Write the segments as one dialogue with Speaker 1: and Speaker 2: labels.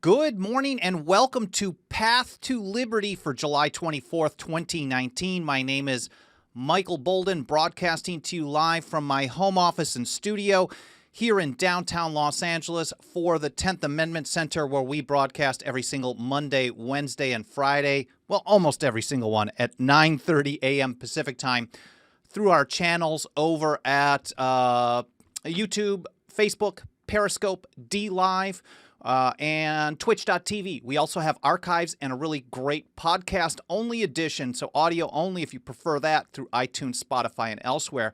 Speaker 1: Good morning and welcome to Path to Liberty for July 24th, 2019. My name is Michael Bolden, broadcasting to you live from my home office and studio here in downtown Los Angeles for the 10th Amendment Center, where we broadcast every single Monday, Wednesday, and Friday, well, almost every single one, at 9:30 a.m. Pacific time through our channels over at YouTube, Facebook, Periscope, DLive, and twitch.tv. We also have archives and a really great podcast-only edition, so audio only if you prefer that, through iTunes, Spotify, and elsewhere.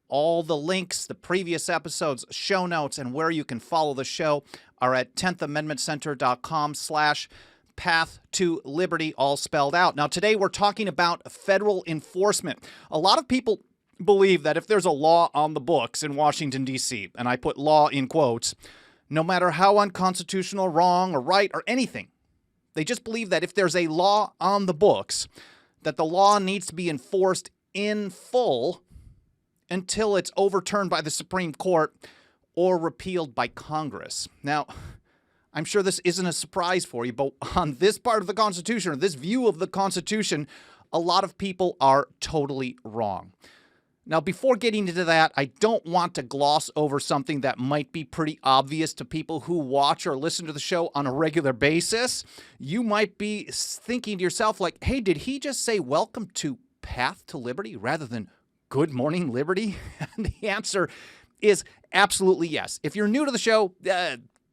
Speaker 1: All the links, the previous episodes, show notes, and where you can follow the show are at 10thamendmentcenter.com/Path to Liberty, all spelled out. Now, today we're talking about federal enforcement. A lot of people believe that if there's a law on the books in Washington, D.C., and I put law in quotes, no matter how unconstitutional, wrong, or right, or anything, they just believe that if there's a law on the books, that the law needs to be enforced in full until it's overturned by the Supreme Court or repealed by Congress. Now, I'm sure this isn't a surprise for you, but on this part of the Constitution, or this view of the Constitution, a lot of people are totally wrong. Now, before getting into that, I don't want to gloss over something that might be pretty obvious to people who watch or listen to the show on a regular basis. You might be thinking to yourself, like, hey, did he just say welcome to Path to Liberty rather than Good Morning Liberty? And the answer is absolutely yes. If you're new to the show,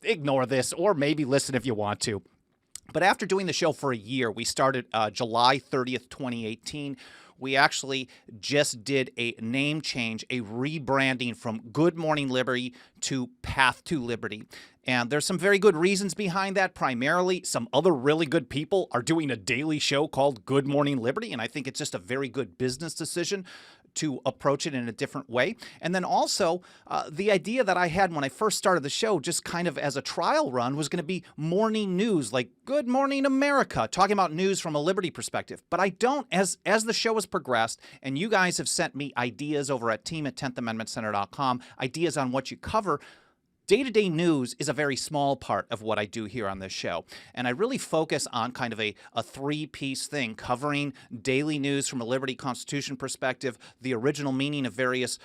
Speaker 1: ignore this, or maybe listen if you want to. But after doing the show for a year, we started July 30th, 2018. We actually just did a name change, a rebranding from Good Morning Liberty to Path to Liberty. And there's some very good reasons behind that. Primarily, some other really good people are doing a daily show called Good Morning Liberty, and I think it's just a very good business decision to approach it in a different way. And then also, the idea that I had when I first started the show, just kind of as a trial run, was going to be morning news, like Good Morning America, talking about news from a liberty perspective. But I don't, as the show has progressed, and you guys have sent me ideas over at team@10thamendmentcenter.com, ideas on what you cover, day-to-day news is a very small part of what I do here on this show. And I really focus on kind of a three-piece thing, covering daily news from a liberty constitution perspective, the original meaning of various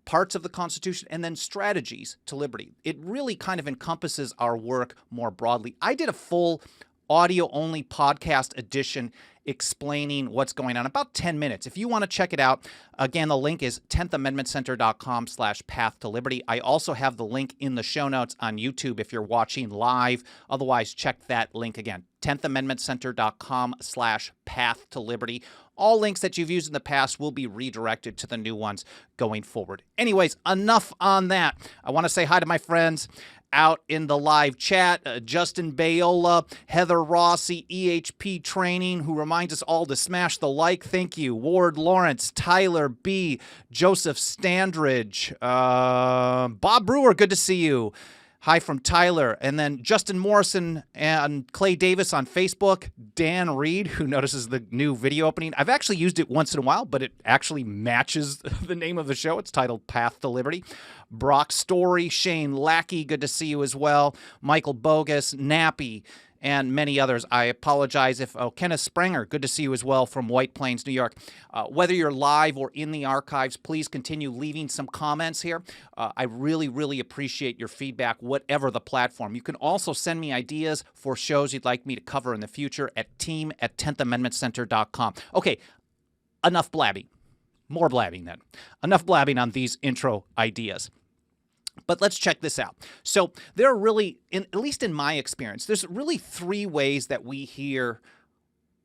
Speaker 1: parts of the Constitution, and then strategies to liberty. It really kind of encompasses our work more broadly. I did a full audio-only podcast edition explaining what's going on, about 10 minutes. If you want to check it out, again, the link is 10thamendmentcenter.com/Path to Liberty. I also have the link in the show notes on YouTube if you're watching live. Otherwise, check that link again, 10thamendmentcenter.com/Path to Liberty. All links that you've used in the past will be redirected to the new ones going forward. Anyways, enough on that. I want to say hi to my friends out in the live chat, Justin Bayola, Heather Rossi, EHP Training, who reminds us all to smash the like. Thank you. Ward Lawrence, Tyler B., Joseph Standridge, Bob Brewer, good to see you. Hi from Tyler. And then Justin Morrison and Clay Davis on Facebook. Dan Reed, who notices the new video opening. I've actually used it once in a while, but it actually matches the name of the show. It's titled Path to Liberty. Brock Story, Shane Lackey, good to see you as well. Michael Bogus, Nappy, and many others. I apologize if, Kenneth Sprenger, good to see you as well from White Plains, New York. Whether you're live or in the archives, please continue leaving some comments here. I really, really appreciate your feedback, whatever the platform. You can also send me ideas for shows you'd like me to cover in the future at team@10thamendmentcenter.com. Okay, enough blabbing. More blabbing then. Enough blabbing on these intro ideas. But let's check this out. So there are really, at least in my experience, there's really three ways that we hear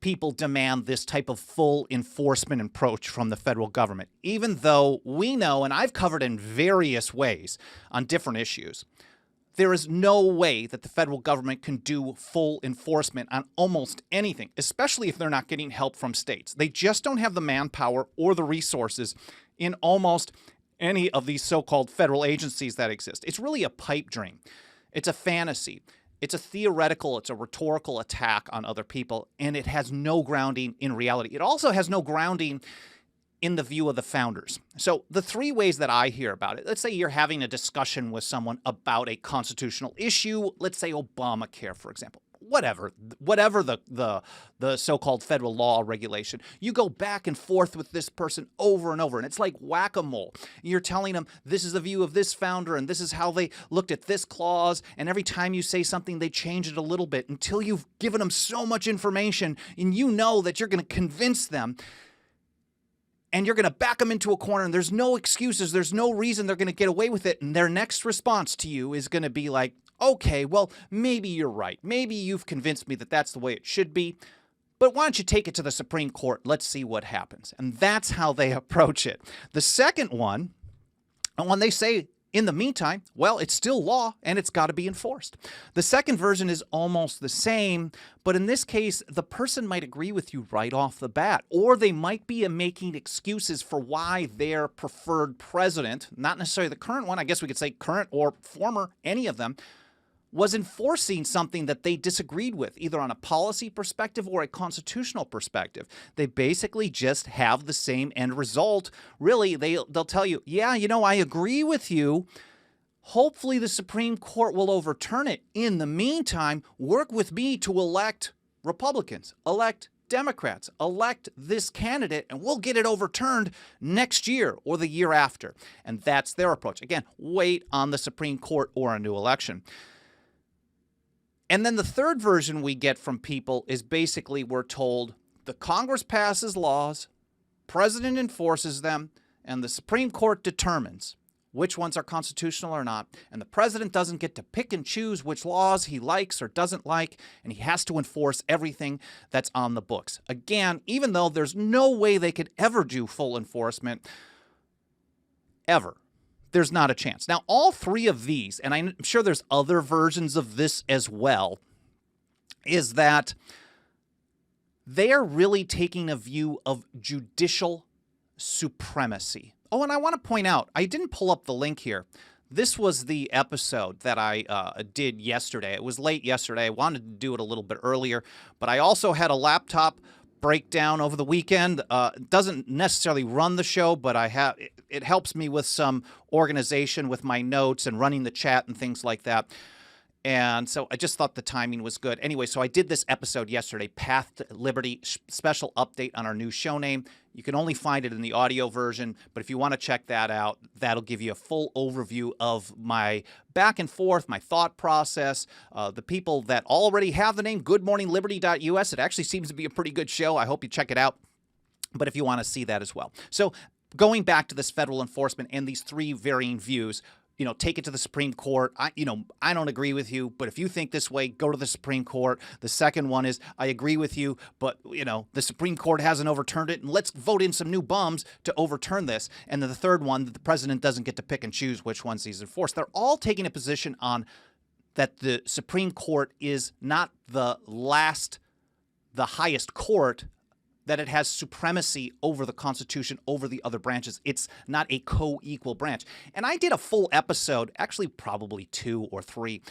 Speaker 1: people demand this type of full enforcement approach from the federal government, even though we know, and I've covered in various ways on different issues, there is no way that the federal government can do full enforcement on almost anything, especially if they're not getting help from states. They just don't have the manpower or the resources in almost any of these so-called federal agencies that exist. It's really a pipe dream. It's a fantasy. It's a theoretical, it's a rhetorical attack on other people, and it has no grounding in reality. It also has no grounding in the view of the founders. So the three ways that I hear about it, let's say you're having a discussion with someone about a constitutional issue, let's say Obamacare, for example. Whatever the so-called federal law or regulation, you go back and forth with this person over and over, and it's like whack-a-mole. You're telling them this is the view of this founder, and this is how they looked at this clause, and every time you say something, they change it a little bit until you've given them so much information, and you know that you're going to convince them, and you're going to back them into a corner, and there's no excuses, there's no reason they're going to get away with it, and their next response to you is going to be like, okay, well, maybe you're right. Maybe you've convinced me that that's the way it should be, but why don't you take it to the Supreme Court? Let's see what happens. And that's how they approach it. The second one, and when they say, in the meantime, well, it's still law and it's got to be enforced. The second version is almost the same, but in this case, the person might agree with you right off the bat, or they might be making excuses for why their preferred president, not necessarily the current one, I guess we could say current or former, any of them, was enforcing something that they disagreed with, either on a policy perspective or a constitutional perspective. They basically just have the same end result. Really, they'll tell you, yeah, I agree with you. Hopefully the Supreme Court will overturn it. In the meantime, work with me to elect Republicans, elect Democrats, elect this candidate, and we'll get it overturned next year or the year after. And that's their approach. Again, wait on the Supreme Court or a new election. And then the third version we get from people is basically we're told the Congress passes laws, president enforces them, and the Supreme Court determines which ones are constitutional or not. And the president doesn't get to pick and choose which laws he likes or doesn't like, and he has to enforce everything that's on the books. Again, even though there's no way they could ever do full enforcement, ever. There's not a chance. Now, all three of these, and I'm sure there's other versions of this as well, is that they are really taking a view of judicial supremacy. Oh, and I want to point out, I didn't pull up the link here. This was the episode that I did yesterday. It was late yesterday. I wanted to do it a little bit earlier, but I also had a laptop breakdown over the weekend. Doesn't necessarily run the show, but it helps me with some organization with my notes and running the chat and things like that. And so I just thought the timing was good. Anyway, so I did this episode yesterday, Path to Liberty, special update on our new show name. You can only find it in the audio version, but if you want to check that out, that'll give you a full overview of my back and forth, my thought process, the people that already have the name, goodmorningliberty.us. It actually seems to be a pretty good show. I hope you check it out, but if you want to see that as well. So going back to this federal enforcement and these three varying views, take it to the Supreme Court. I don't agree with you, but if you think this way, go to the Supreme Court. The second one is, I agree with you, but, the Supreme Court hasn't overturned it, and let's vote in some new bums to overturn this. And then the third one, that the president doesn't get to pick and choose which ones he's enforced. They're all taking a position on that the Supreme Court is not the highest court, that it has supremacy over the Constitution, over the other branches. It's not a co-equal branch. And I did a full episode, actually probably 2 or 3.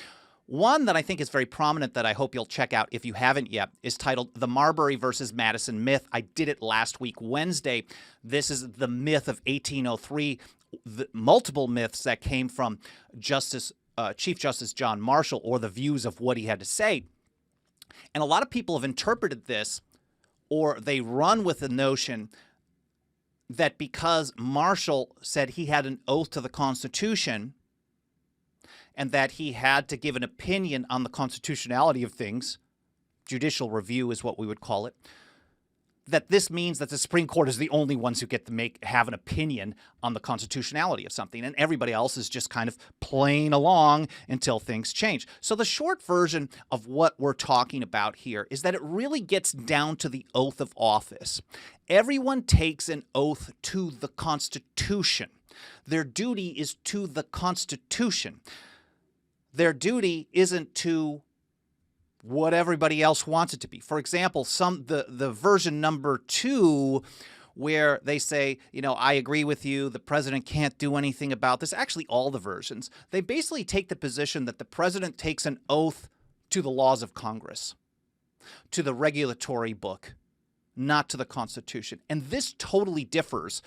Speaker 1: One that I think is very prominent that I hope you'll check out if you haven't yet is titled The Marbury versus Madison Myth. I did it last week, Wednesday. This is the myth of 1803, the multiple myths that came from Chief Justice John Marshall, or the views of what he had to say. And a lot of people have interpreted this, or they run with the notion that because Marshall said he had an oath to the Constitution and that he had to give an opinion on the constitutionality of things, judicial review is what we would call it, that this means that the Supreme Court is the only ones who get to have an opinion on the constitutionality of something, and everybody else is just kind of playing along until things change. So the short version of what we're talking about here is that it really gets down to the oath of office. Everyone takes an oath to the Constitution. Their duty is to the Constitution. Their duty isn't to what everybody else wants it to be. For example, the version number 2, where they say, I agree with you, the president can't do anything about this. Actually, all the versions, they basically take the position that the president takes an oath to the laws of Congress, to the regulatory book, not to the Constitution. And this totally differs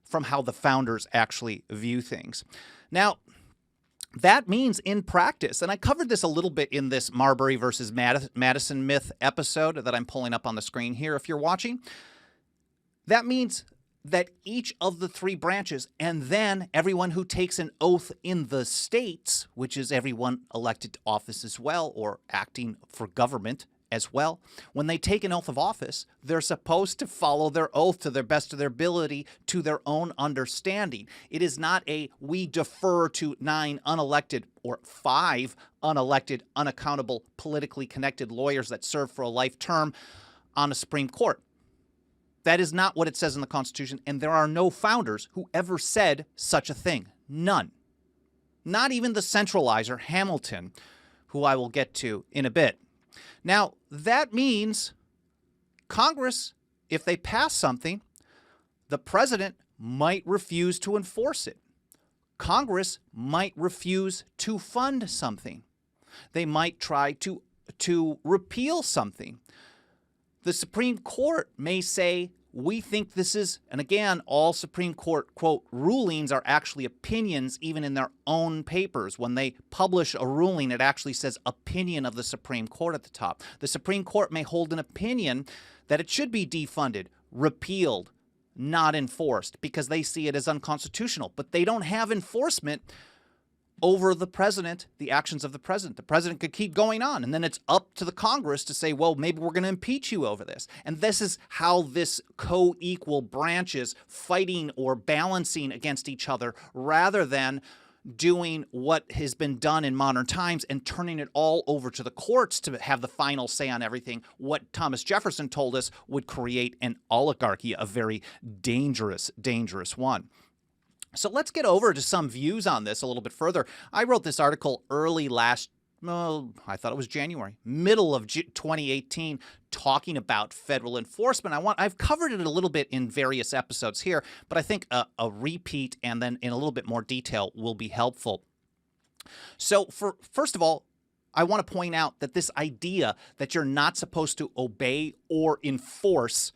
Speaker 1: from how the founders actually view things. Now, that means in practice, and I covered this a little bit in this Marbury versus Madison myth episode that I'm pulling up on the screen here if you're watching. That means that each of the three branches, and then everyone who takes an oath in the states, which is everyone elected to office as well or acting for government as well, when they take an oath of office, they're supposed to follow their oath to the best of their ability, to their own understanding. It is not a we defer to 9 unelected or 5 unelected, unaccountable, politically connected lawyers that serve for a life term on a Supreme Court. That is not what it says in the Constitution, and there are no founders who ever said such a thing. None. Not even the centralizer, Hamilton, who I will get to in a bit. Now, that means Congress, if they pass something, the president might refuse to enforce it. Congress might refuse to fund something. They might try to repeal something. The Supreme Court may say, we think this is, and again, all Supreme Court, quote, rulings are actually opinions even in their own papers. When they publish a ruling, it actually says opinion of the Supreme Court at the top. The Supreme Court may hold an opinion that it should be defunded, repealed, not enforced, because they see it as unconstitutional. But they don't have enforcement over the president, the actions of the president. The president could keep going on, and then it's up to the Congress to say, well, maybe we're going to impeach you over this. And this is how this co-equal branches fighting or balancing against each other rather than doing what has been done in modern times and turning it all over to the courts to have the final say on everything. What Thomas Jefferson told us would create an oligarchy, a very dangerous, dangerous one. So let's get over to some views on this a little bit further. I wrote this article early I thought it was January, middle of 2018, talking about federal enforcement. I've covered it a little bit in various episodes here, but I think a repeat and then in a little bit more detail will be helpful. So first of all, I want to point out that this idea that you're not supposed to obey or enforce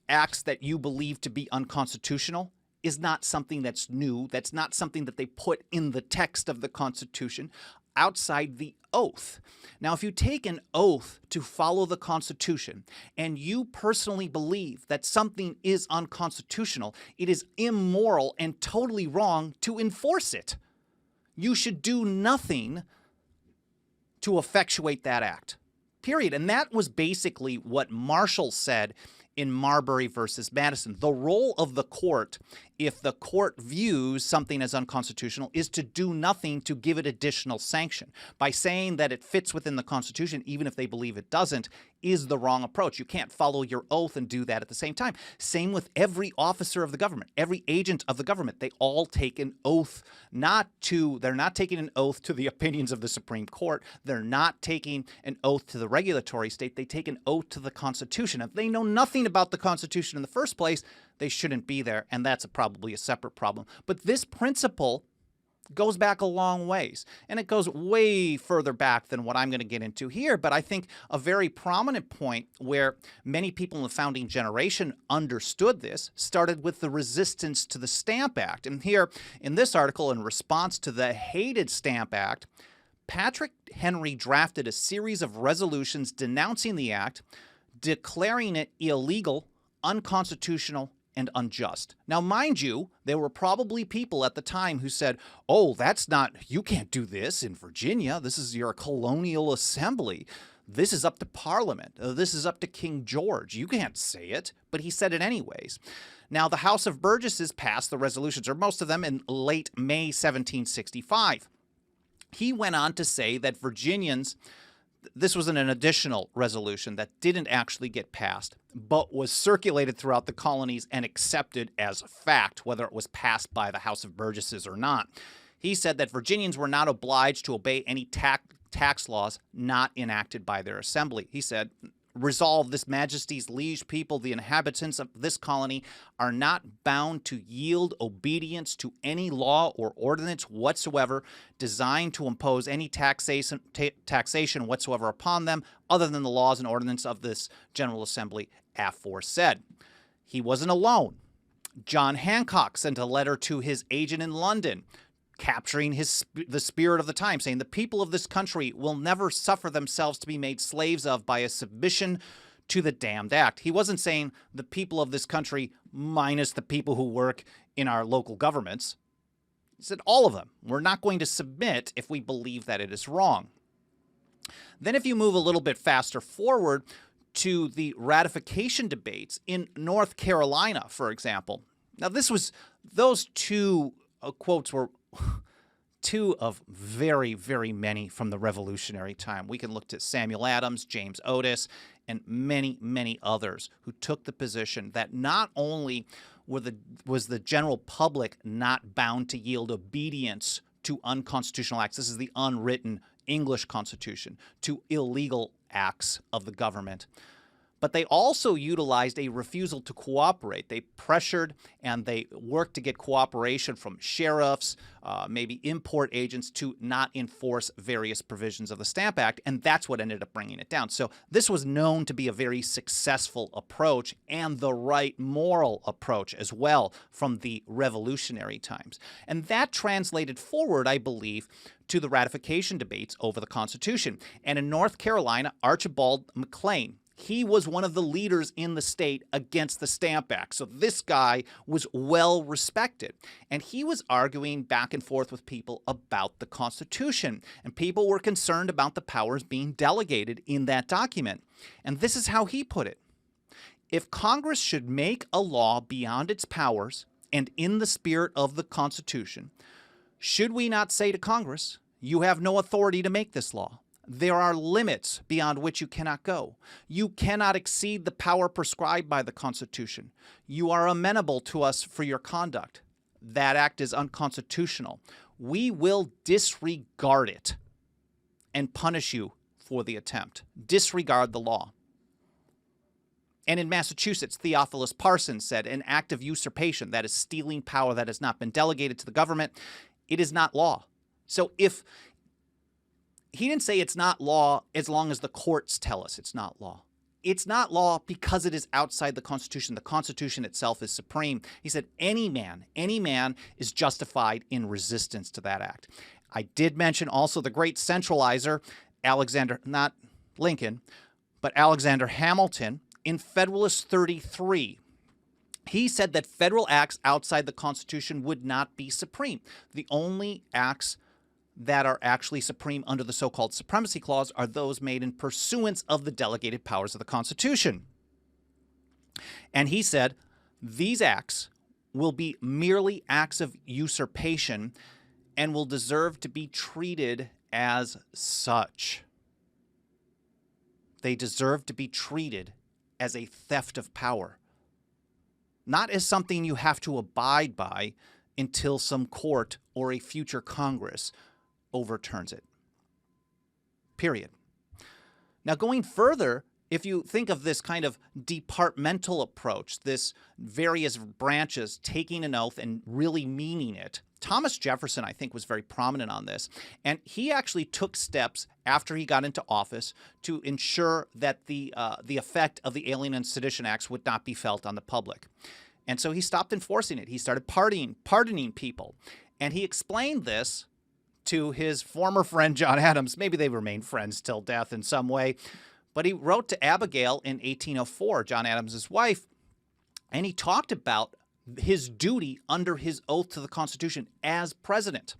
Speaker 1: acts that you believe to be unconstitutional is not something that's new. That's not something that they put in the text of the Constitution outside the oath. Now, if you take an oath to follow the Constitution and you personally believe that something is unconstitutional, it is immoral and totally wrong to enforce it. You should do nothing to effectuate that act, period. And that was basically what Marshall said in Marbury versus Madison. The role of the court, if the court views something as unconstitutional, is to do nothing to give it additional sanction. By saying that it fits within the Constitution, even if they believe it doesn't, is the wrong approach. You can't follow your oath and do that at the same time. Same with every officer of the government, every agent of the government. They all take an oath they're not taking an oath to the opinions of the Supreme Court. They're not taking an oath to the regulatory state. They take an oath to the Constitution. If they know nothing about the Constitution in the first place, they shouldn't be there, and that's probably a separate problem. But this principle goes back a long ways, and it goes way further back than what I'm going to get into here. But I think a very prominent point where many people in the founding generation understood this started with the resistance to the Stamp Act. And here in this article, in response to the hated Stamp Act, Patrick Henry drafted a series of resolutions denouncing the act, declaring it illegal, unconstitutional, and unjust. Now, mind you, there were probably people at the time who said, oh, you can't do this in Virginia. This is your colonial assembly. This is up to Parliament. This is up to King George. You can't say it. But he said it anyways. Now, the House of Burgesses passed the resolutions, or most of them, in late May 1765. He went on to say that Virginians, this was an additional resolution that didn't actually get passed, but was circulated throughout the colonies and accepted as fact, whether it was passed by the House of Burgesses or not. He said that Virginians were not obliged to obey any tax laws not enacted by their assembly. He said resolve, this Majesty's liege people, the inhabitants of this colony, are not bound to yield obedience to any law or ordinance whatsoever designed to impose any taxation whatsoever upon them, other than the laws and ordinance of this General Assembly aforesaid. He wasn't alone. John Hancock sent a letter to his agent in London, capturing the spirit of the time, saying the people of this country will never suffer themselves to be made slaves of by a submission to the damned act. He wasn't saying the people of this country minus the people who work in our local governments. He said all of them. We're not going to submit if we believe that it is wrong. Then if you move a little bit faster forward to the ratification debates in North Carolina, for example. Now those two quotes were two of very, very many from the Revolutionary time. We can look to Samuel Adams, James Otis, and many, many others who took the position that not only was the general public not bound to yield obedience to unconstitutional acts, this is the unwritten English Constitution, to illegal acts of the government, but they also utilized a refusal to cooperate. They pressured and they worked to get cooperation from sheriffs, maybe import agents, to not enforce various provisions of the Stamp Act, and that's what ended up bringing it down. So this was known to be a very successful approach and the right moral approach as well from the Revolutionary times. And that translated forward, I believe, to the ratification debates over the Constitution. And in North Carolina, Archibald McLean, he was one of the leaders in the state against the Stamp Act. So this guy was well respected. And he was arguing back and forth with people about the Constitution. And people were concerned about the powers being delegated in that document. And this is how he put it. If Congress should make a law beyond its powers and in the spirit of the Constitution, should we not say to Congress, you have no authority to make this law? There are limits beyond which you cannot go. You cannot exceed the power prescribed by the Constitution. You are amenable to us for your conduct. That act is unconstitutional. We will disregard it and punish you for the attempt. Disregard the law. And in Massachusetts, Theophilus Parsons said, an act of usurpation, that is stealing power that has not been delegated to the government, it is not law. So if he didn't say it's not law as long as the courts tell us it's not law. It's not law because it is outside the Constitution. The Constitution itself is supreme. He said any man is justified in resistance to that act. I did mention also the great centralizer, Alexander, not Lincoln, but Alexander Hamilton in Federalist 33. He said that federal acts outside the Constitution would not be supreme. The only acts that are actually supreme under the so-called Supremacy Clause are those made in pursuance of the delegated powers of the Constitution. And he said these acts will be merely acts of usurpation and will deserve to be treated as such. They deserve to be treated as a theft of power, not as something you have to abide by until some court or a future Congress overturns it. Period. Now, going further, if you think of this kind of departmental approach, this various branches taking an oath and really meaning it, Thomas Jefferson, I think, was very prominent on this. And he actually took steps after he got into office to ensure that the effect of the Alien and Sedition Acts would not be felt on the public. And so he stopped enforcing it. He started pardoning people. And he explained this to his former friend, John Adams. Maybe they remained friends till death in some way. But he wrote to Abigail in 1804, John Adams's wife, and he talked about his duty under his oath to the Constitution as president.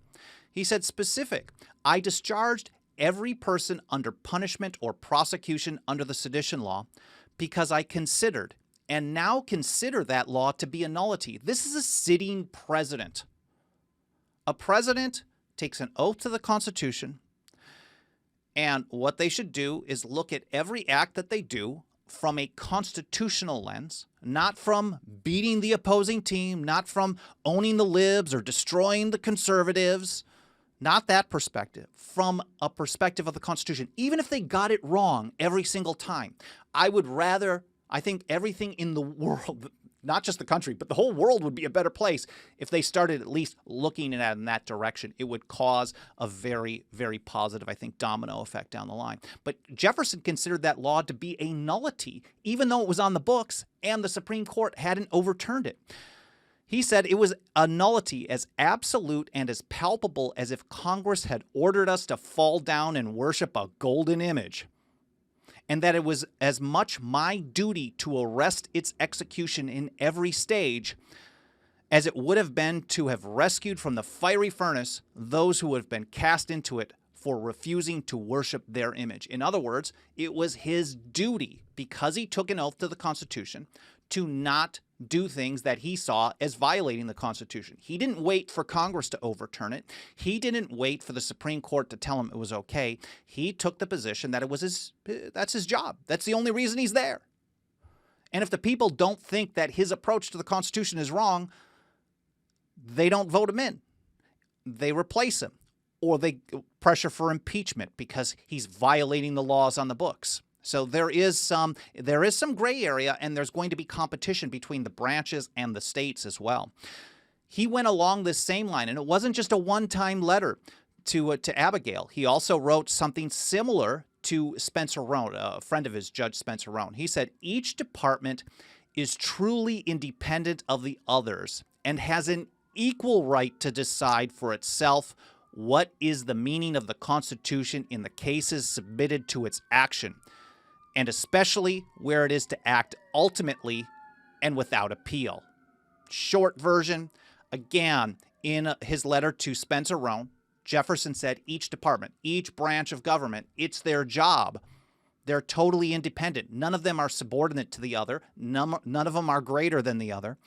Speaker 1: He said specific, I discharged every person under punishment or prosecution under the sedition law because I considered and now consider that law to be a nullity. This is a sitting president. A president takes an oath to the Constitution, and what they should do is look at every act that they do from a constitutional lens, not from beating the opposing team, not from owning the libs or destroying the conservatives, Not that perspective, from a perspective of the Constitution. Even if they got it wrong every single time, I think everything in the world, not just the country, but the whole world would be a better place if they started at least looking at it in that direction. It would cause a very, very positive, I think, domino effect down the line. But Jefferson considered that law to be a nullity, even though it was on the books and the Supreme Court hadn't overturned it. He said it was a nullity as absolute and as palpable as if Congress had ordered us to fall down and worship a golden image, and that it was as much my duty to arrest its execution in every stage as it would have been to have rescued from the fiery furnace those who have been cast into it for refusing to worship their image. In other words, it was his duty, because he took an oath to the Constitution, to not do things that he saw as violating the Constitution. He didn't wait for Congress to overturn it. He didn't wait for the Supreme Court to tell him it was okay. He took the position that that's his job. That's the only reason he's there. And if the people don't think that his approach to the Constitution is wrong, they don't vote him in. They replace him, or they pressure for impeachment because he's violating the laws on the books. So there is some gray area, and there's going to be competition between the branches and the states as well. He went along this same line, and it wasn't just a one-time letter to Abigail. He also wrote something similar to Spencer Roane, a friend of his, Judge Spencer Roane. He said, each department is truly independent of the others and has an equal right to decide for itself what is the meaning of the Constitution in the cases submitted to its action, and especially where it is to act ultimately and without appeal. Short version, again, in his letter to Spencer Roane, Jefferson said each department, each branch of government, it's their job. They're totally independent. None of them are subordinate to the other. None of them are greater than the other.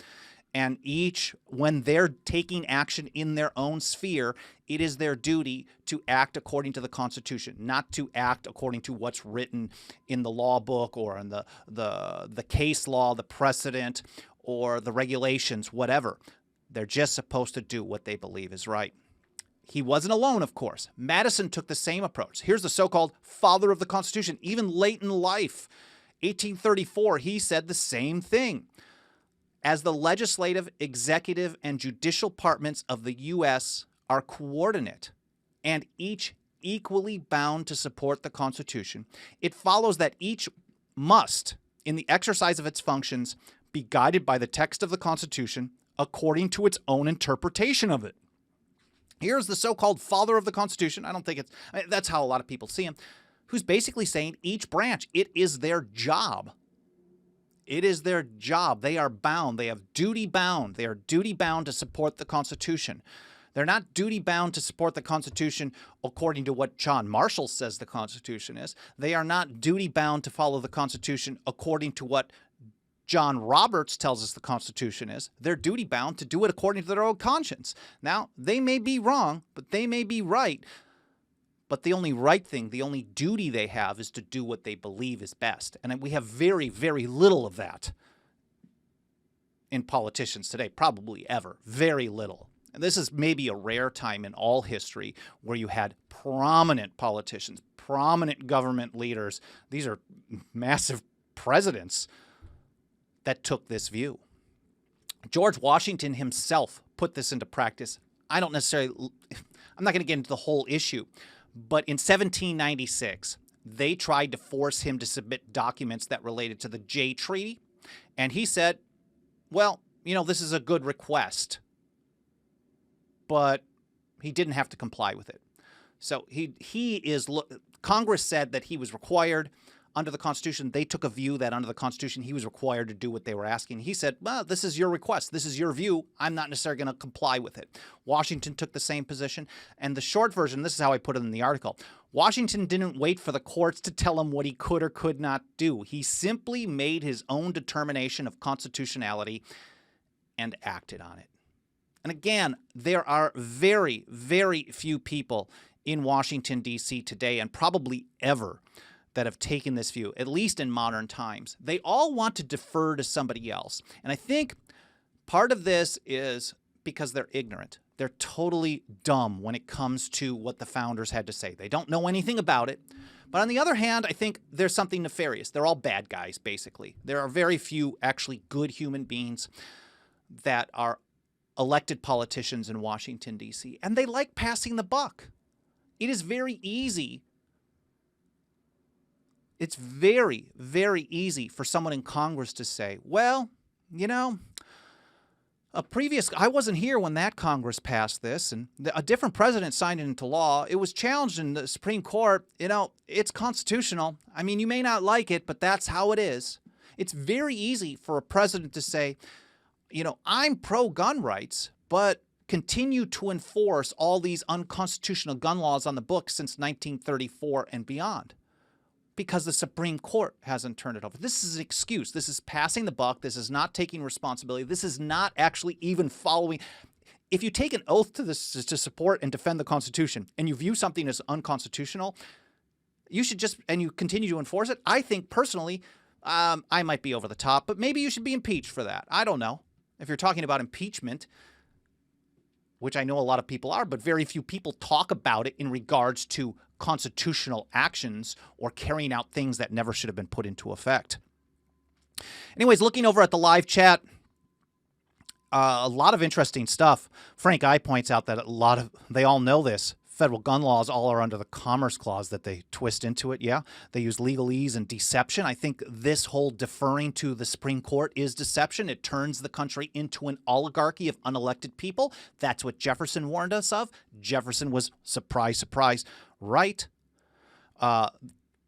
Speaker 1: And each, when they're taking action in their own sphere, it is their duty to act according to the Constitution, not to act according to what's written in the law book or in the case law, the precedent, or the regulations, whatever. They're just supposed to do what they believe is right. He wasn't alone, of course. Madison took the same approach. Here's the so-called father of the Constitution. Even late in life, 1834, he said the same thing. As the legislative, executive, and judicial departments of the U.S. are coordinate and each equally bound to support the Constitution, it follows that each must, in the exercise of its functions, be guided by the text of the Constitution according to its own interpretation of it. Here's the so-called father of the Constitution. That's how a lot of people see him, who's basically saying each branch, it is their job. It is their job. They are bound. They have duty bound. They are duty bound to support the Constitution. They're not duty bound to support the Constitution according to what John Marshall says the Constitution is. They are not duty bound to follow the Constitution according to what John Roberts tells us the Constitution is. They're duty bound to do it according to their own conscience. Now, they may be wrong, but they may be right. But the only right thing, the only duty they have is to do what they believe is best. And we have very, very little of that in politicians today, probably ever. Very little. And this is maybe a rare time in all history where you had prominent politicians, prominent government leaders. These are massive presidents that took this view. George Washington himself put this into practice. I'm not going to get into the whole issue. But in 1796, they tried to force him to submit documents that related to the Jay Treaty. And he said, well, this is a good request. But he didn't have to comply with it. So Congress said that he was required under the Constitution. They took a view that under the Constitution, he was required to do what they were asking. He said, well, this is your request. This is your view. I'm not necessarily going to comply with it. Washington took the same position. And the short version, this is how I put it in the article, Washington didn't wait for the courts to tell him what he could or could not do. He simply made his own determination of constitutionality and acted on it. And again, there are very, very few people in Washington, D.C. today, and probably ever, that have taken this view, at least in modern times. They all want to defer to somebody else. And I think part of this is because they're ignorant. They're totally dumb when it comes to what the founders had to say. They don't know anything about it. But on the other hand, I think there's something nefarious. They're all bad guys, basically. There are very few actually good human beings that are elected politicians in Washington, D.C., and they like passing the buck. It is very easy. It's very, very easy for someone in Congress to say, well, you know, I wasn't here when that Congress passed this, and a different president signed it into law. It was challenged in the Supreme Court. You know, it's constitutional. I mean, you may not like it, but that's how it is. It's very easy for a president to say, you know, I'm pro-gun rights, but continue to enforce all these unconstitutional gun laws on the books since 1934 and beyond, because the Supreme Court hasn't turned it over. This is an excuse. This is passing the buck. This is not taking responsibility. This is not actually even following. If you take an oath to support and defend the Constitution, and you view something as unconstitutional, you should and you continue to enforce it. I think personally, I might be over the top, but maybe you should be impeached for that. I don't know. If you're talking about impeachment, which I know a lot of people are, but very few people talk about it in regards to constitutional actions or carrying out things that never should have been put into effect. Anyways, looking over at the live chat, a lot of interesting stuff. Frank I points out that they all know this. Federal gun laws all are under the Commerce Clause that they twist into it. Yeah, they use legalese and deception. I think this whole deferring to the Supreme Court is deception. It turns the country into an oligarchy of unelected people. That's what Jefferson warned us of. Jefferson was, surprise, surprise, right.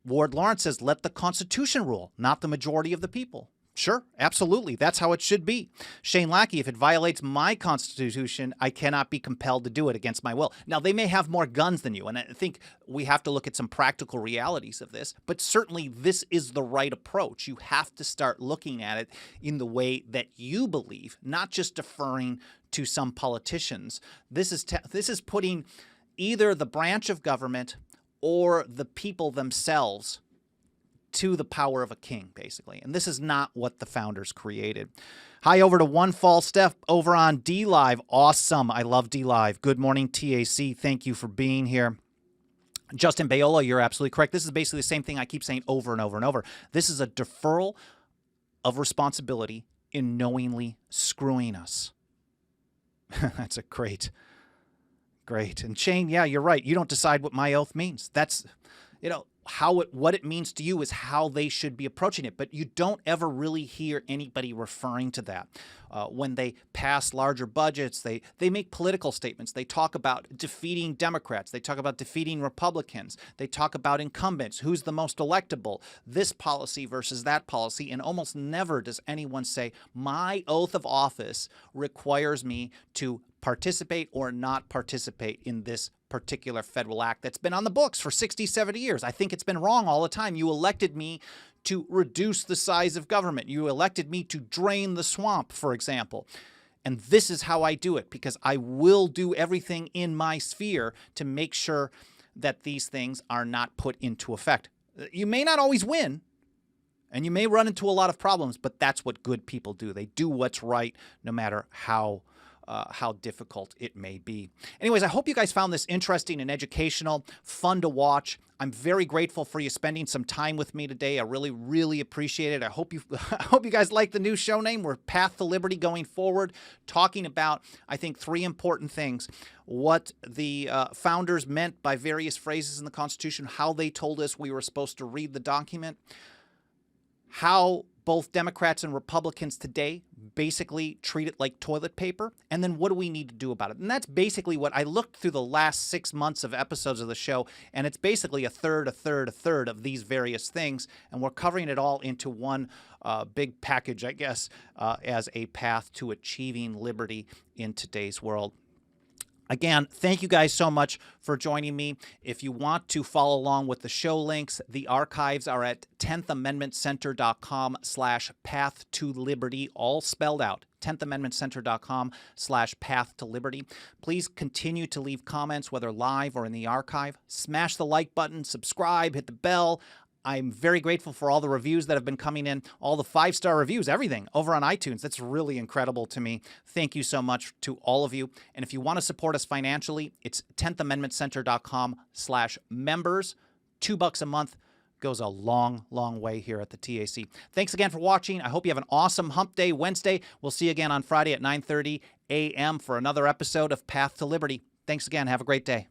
Speaker 1: Ward Lawrence says, let the Constitution rule, not the majority of the people. Sure, absolutely. That's how it should be. Shane Lackey, if it violates my Constitution, I cannot be compelled to do it against my will. Now, they may have more guns than you, and I think we have to look at some practical realities of this, but certainly this is the right approach. You have to start looking at it in the way that you believe, not just deferring to some politicians. This is putting either the branch of government or the people themselves to the power of a king, basically. And this is not what the founders created. Hi, over to One False Step over on D-Live. Awesome. I love D-Live. Good morning, TAC. Thank you for being here. Justin Bayola, you're absolutely correct. This is basically the same thing I keep saying over and over and over. This is a deferral of responsibility in knowingly screwing us. That's a great. And Shane, yeah, you're right. You don't decide what my oath means. That's, you know, what it means to you is how they should be approaching it. But you don't ever really hear anybody referring to that. When they pass larger budgets, they make political statements. They talk about defeating Democrats. They talk about defeating Republicans. They talk about incumbents, who's the most electable, this policy versus that policy. And almost never does anyone say, my oath of office requires me to participate or not participate in this particular federal act that's been on the books for 60, 70 years. I think it's been wrong all the time. You elected me to reduce the size of government. You elected me to drain the swamp, for example. And this is how I do it, because I will do everything in my sphere to make sure that these things are not put into effect. You may not always win, and you may run into a lot of problems, but that's what good people do. They do what's right, no matter how difficult it may be. Anyways, I hope you guys found this interesting and educational, fun to watch. I'm very grateful for you spending some time with me today. I really, really appreciate it. I hope you guys like the new show name. We're Path to Liberty going forward, talking about, I think, 3 important things. What the founders meant by various phrases in the Constitution, how they told us we were supposed to read the document, how both Democrats and Republicans today basically treat it like toilet paper, and then what do we need to do about it? And that's basically what I looked through the last 6 months of episodes of the show, and it's basically a third of these various things, and we're covering it all into one big package, I guess, as a path to achieving liberty in today's world. Again, thank you guys so much for joining me. If you want to follow along with the show links, the archives are at 10thamendmentcenter.com/path to liberty, all spelled out. 10thamendmentcenter.com/path to liberty. Please continue to leave comments, whether live or in the archive. Smash the like button, subscribe, hit the bell. I'm very grateful for all the reviews that have been coming in, all the 5-star reviews, everything over on iTunes. That's really incredible to me. Thank you so much to all of you. And if you want to support us financially, it's 10thamendmentcenter.com/members. $2 a month goes a long, long way here at the TAC. Thanks again for watching. I hope you have an awesome Hump Day Wednesday. We'll see you again on Friday at 9:30 a.m. for another episode of Path to Liberty. Thanks again. Have a great day.